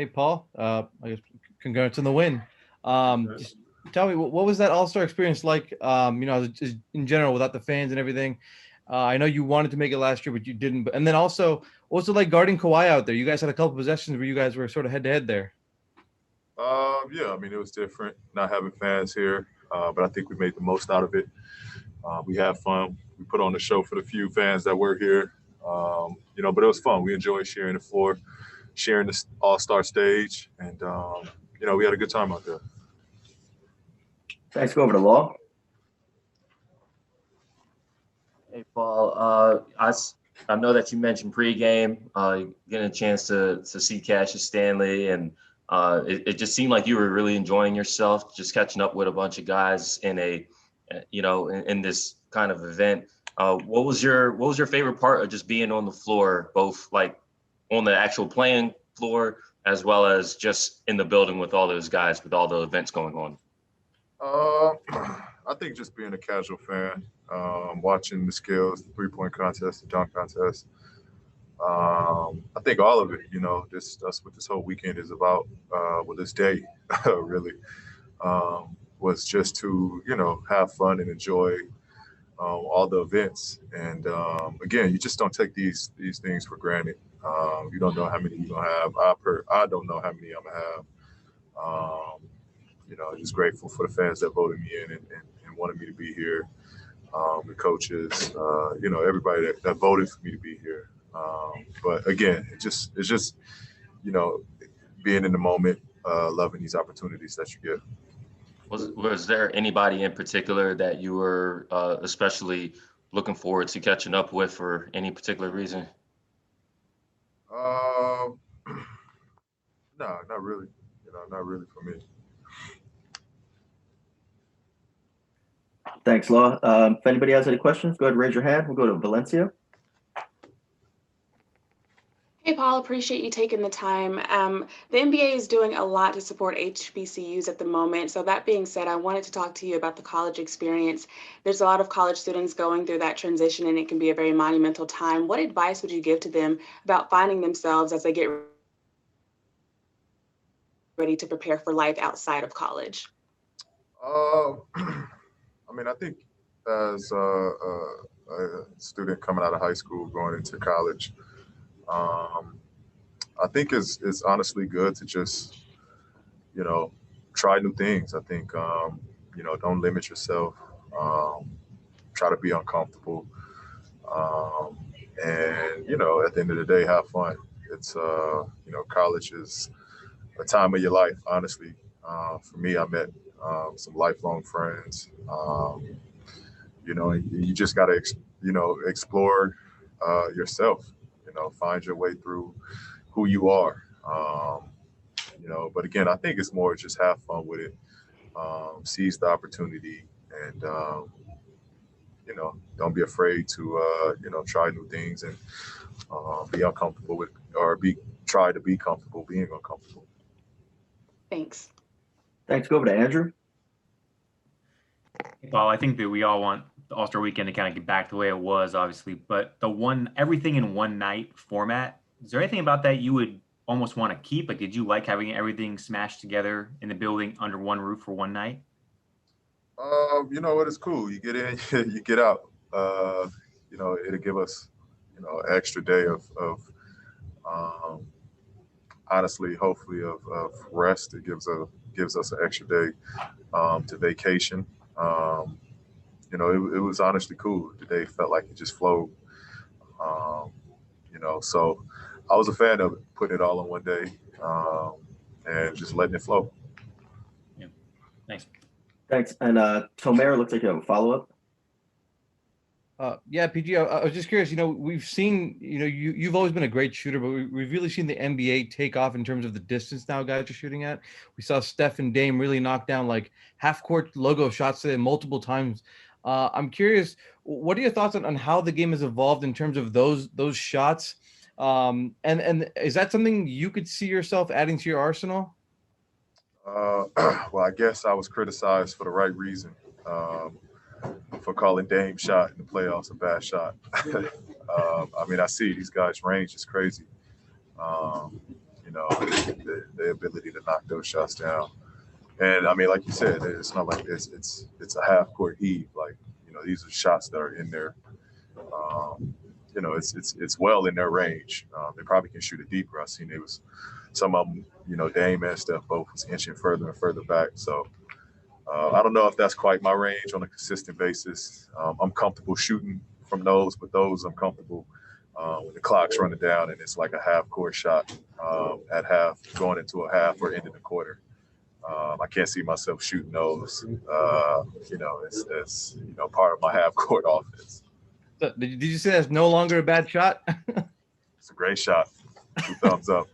Hey, Paul. I guess congrats on the win. Just tell me, what was that All-Star experience like? Just in general, without the fans and everything. I know you wanted to make it last year, but you didn't. And then also, what was it like guarding Kawhi out there? You guys had a couple possessions where you guys were sort of head-to-head there. Yeah, I mean, it was different not having fans here, but I think we made the most out of it. We had fun. We put on the show for the few fans that were here. But it was fun. We enjoyed sharing the floor, sharing the All-Star stage, and we had a good time out there. Thanks. Go over to Law. Hey, Paul. I know that you mentioned pregame, getting a chance to see Cassius Stanley, and it just seemed like you were really enjoying yourself, just catching up with a bunch of guys in in this kind of event. What was your favorite part of just being on the floor, both like on the actual playing floor as well as just in the building with all those guys, with all the events going on? I think just being a casual fan, watching the skills, the three-point contest, the dunk contest. I think all of it, that's what this whole weekend is about. This day, really, was just to, have fun and enjoy all the events. And again, you just don't take these things for granted. You don't know how many you're gonna have. I don't know how many I'm gonna have. Just grateful for the fans that voted me in and wanted me to be here. The coaches, everybody that voted for me to be here. But again, it's just being in the moment, loving these opportunities that you get. Was there anybody in particular that you were especially looking forward to catching up with for any particular reason? No, not really. Not really for me. Thanks, Law. If anybody has any questions, go ahead and raise your hand. We'll go to Valencia. Hey, Paul, appreciate you taking the time. The NBA is doing a lot to support HBCUs at the moment. So that being said, I wanted to talk to you about the college experience. There's a lot of college students going through that transition, and it can be a very monumental time. What advice would you give to them about finding themselves as they get ready to prepare for life outside of college? I think as a student coming out of high school, going into college, I think it's honestly good to just, try new things. I think, don't limit yourself. Try to be uncomfortable. And, at the end of the day, have fun. It's, college is a time of your life, honestly. For me, I met some lifelong friends. You just got to, explore yourself. Find your way through who you are. But again, I think it's more just have fun with it. Seize the opportunity, and don't be afraid to try new things and be uncomfortable with, or try to be comfortable being uncomfortable. Thanks. Thanks. Go over to Andrew. Well, I think that we all want the All-Star Weekend to kind of get back the way it was, obviously, but everything in one night format, is there anything about that you would almost want to keep? Like, did you like having everything smashed together in the building under one roof for one night? What is cool. You get in, you get out. It'll give us, an extra day of honestly, hopefully of rest. It gives us an extra day to vacation. It was honestly cool. The day felt like it just flowed. So I was a fan of it, putting it all in one day and just letting it flow. Yeah. Thanks. Thanks. And Tomer, looks like you have a follow-up. Yeah, PG, I was just curious, we've seen, you've always been a great shooter, but we've really seen the NBA take off in terms of the distance now guys are shooting at. We saw Steph and Dame really knock down like half-court logo shots today multiple times. I'm curious, what are your thoughts on how the game has evolved in terms of those shots? And is that something you could see yourself adding to your arsenal? Well, I guess I was criticized for the right reason. For calling Dame shot in the playoffs a bad shot. I see these guys' range is crazy. you know, the ability to knock those shots down. And I mean, like you said, it's not like this. It's a half court heave. Like, you know, these are shots that are in there. You know, it's well in their range. They probably can shoot it deeper. I've seen some of them, you know, Dame and Steph both was inching further and further back. So I don't know if that's quite my range on a consistent basis. I'm comfortable shooting from those, but those I'm comfortable when the clock's running down and it's like a half court shot at half, going into a half or ending the quarter. I can't see myself shooting those. You know, it's you know, part of my half court offense. So, did you say that's no longer a bad shot? It's a great shot. 2 thumbs up.